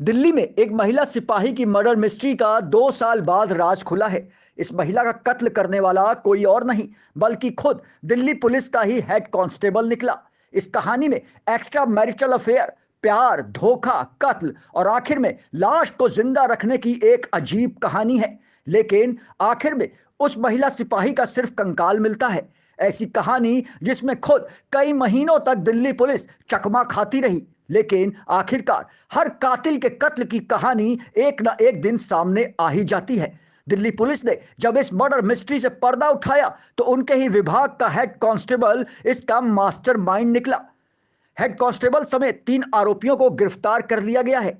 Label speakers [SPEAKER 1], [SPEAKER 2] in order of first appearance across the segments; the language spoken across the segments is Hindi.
[SPEAKER 1] दिल्ली में एक महिला सिपाही की मर्डर मिस्ट्री का 2 साल बाद राज खुला है। इस महिला का कत्ल करने वाला कोई और नहीं बल्कि खुद दिल्ली पुलिस का ही हेड कांस्टेबल निकला। इस कहानी में एक्स्ट्रा मैरिटल अफेयर, प्यार, धोखा, कत्ल और आखिर में लाश को जिंदा रखने की एक अजीब कहानी है। लेकिन आखिर में उस महिला सिपाही का सिर्फ कंकाल मिलता है। ऐसी कहानी जिसमें खुद कई महीनों तक दिल्ली पुलिस चकमा खाती रही, लेकिन आखिरकार हर कातिल के कत्ल की कहानी एक ना एक दिन सामने आ ही जाती है। दिल्ली पुलिस ने जब इस मर्डर मिस्ट्री से पर्दा उठाया तो उनके ही विभाग का हेड कांस्टेबल इसका मास्टरमाइंड निकला। हेड कांस्टेबल समेत 3 आरोपियों को गिरफ्तार कर लिया गया है।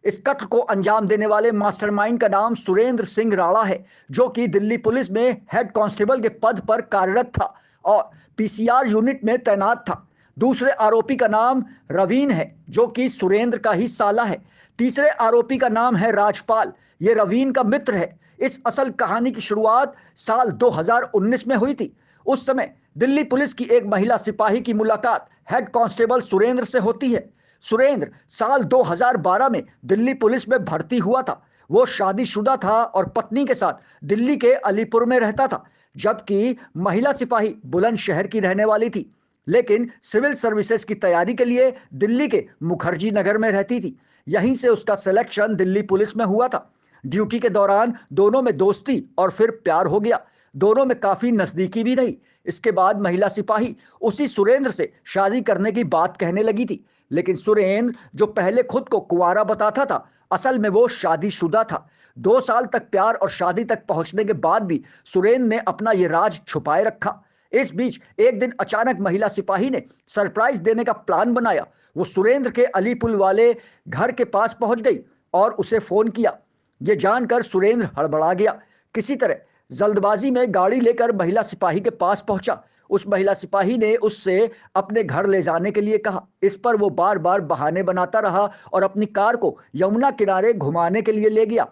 [SPEAKER 1] इस कत्ल को अंजाम देने वाले मास्टरमाइंड का नाम सुरेंद्र सिंह राणा है, जो कि दिल्ली पुलिस में हेड कांस्टेबल के पद पर कार्यरत था और पीसीआर यूनिट में तैनात था। दूसरे आरोपी का नाम रवीन है, जो कि सुरेंद्र का ही साला है। तीसरे आरोपी का नाम है राजपाल, ये रवीन का मित्र है। इस असल कहानी की शुरुआत साल 2019 में हुई थी। उस समय दिल्ली पुलिस की एक महिला सिपाही की मुलाकात हेड कांस्टेबल सुरेंद्र से होती है। सुरेंद्र साल 2012 में दिल्ली पुलिस में भर्ती हुआ था। वो शादीशुदा था और पत्नी के साथ दिल्ली के अलीपुर में रहता था, जबकि महिला सिपाही बुलंदशहर की रहने वाली थी, लेकिन सिविल सर्विसेज की तैयारी के लिए दिल्ली के मुखर्जी नगर में रहती थी। यहीं से उसका सिलेक्शन दिल्ली पुलिस में हुआ था। ड्यूटी के दौरान दोनों में दोस्ती और फिर प्यार हो गया। दोनों में काफी नजदीकी भी रही। इसके बाद महिला सिपाही उसी सुरेंद्र से शादी करने की बात कहने लगी थी, लेकिन सुरेंद्र, जो पहले खुद को कुंवारा बताता था, असल में वो शादीशुदा था। 2 साल तक प्यार और शादी तक पहुंचने के बाद भी सुरेंद्र ने अपना ये राज छुपाए रखा। इस बीच एक दिन अचानक महिला सिपाही ने सरप्राइज देने का प्लान बनाया। वो सुरेंद्र के अलीपुर वाले घर के पास पहुंच गई और उसे फोन किया। ये जानकर सुरेंद्र हड़बड़ा गया। किसी तरह जल्दबाजी में गाड़ी लेकर महिला सिपाही के पास पहुंचा। उस महिला सिपाही ने उससे अपने घर ले जाने के लिए कहा। इस पर वो बार बार बहाने बनाता रहा और अपनी कार को यमुना किनारे घुमाने के लिए ले गया।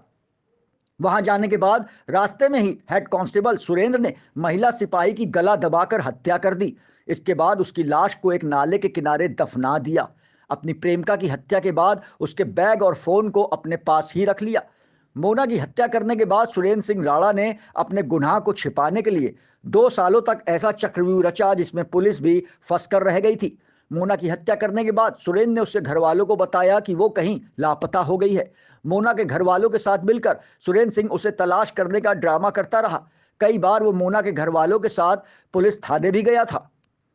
[SPEAKER 1] वहां जाने के बाद रास्ते में ही हेड कांस्टेबल सुरेंद्र ने महिला सिपाही की गला दबाकर हत्या कर दी। इसके बाद उसकी लाश को एक नाले के किनारे दफना दिया। अपनी प्रेमिका की हत्या के बाद उसके बैग और फोन को अपने पास ही रख लिया। मोना की हत्या करने के बाद सुरेंद्र सिंह राणा ने अपने गुनाह को छिपाने के लिए 2 सालों तक ऐसा चक्रव्यूह रचा जिसमें पुलिस भी फंस कर रह गई थी। मोना की हत्या करने के बाद सुरेंद्र ने उसके घर वालों को बताया कि वो कहीं लापता हो गई है। मोना के घर वालों के साथ मिलकर सुरेंद्र सिंह उसे तलाश करने का ड्रामा करता रहा। कई बार वो मोना के घर वालों के साथ पुलिस थाने भी गया था।